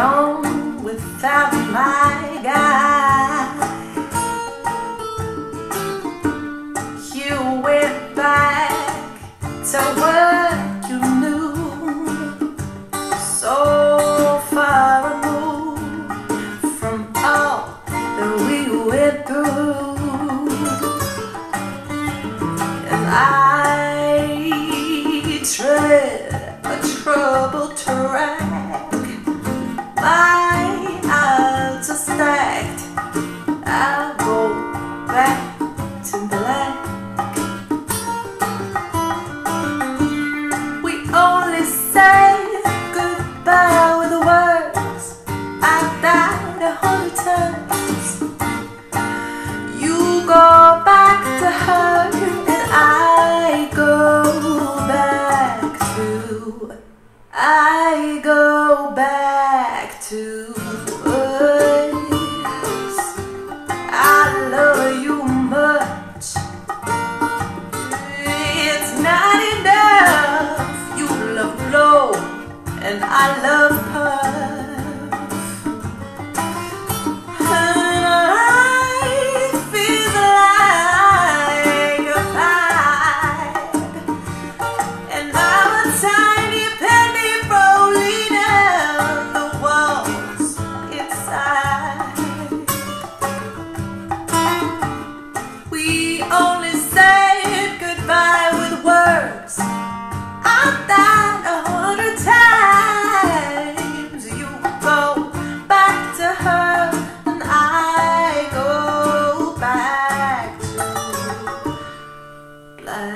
gone without my guy. You went back to what you knew, so far removed from all that we went through. And I tread a troubled track. My odds are stacked. I'll go back to black. We only say goodbye with words. I died 100 times. You go back to her, and I go back to us. I love you much. It's not enough. You love blow and I love puff. Life is like a fight, and I'm a tiny penny rolling out the walls inside. We only say goodbye with words. I've died 100 times. You go back to her, and I go back to black.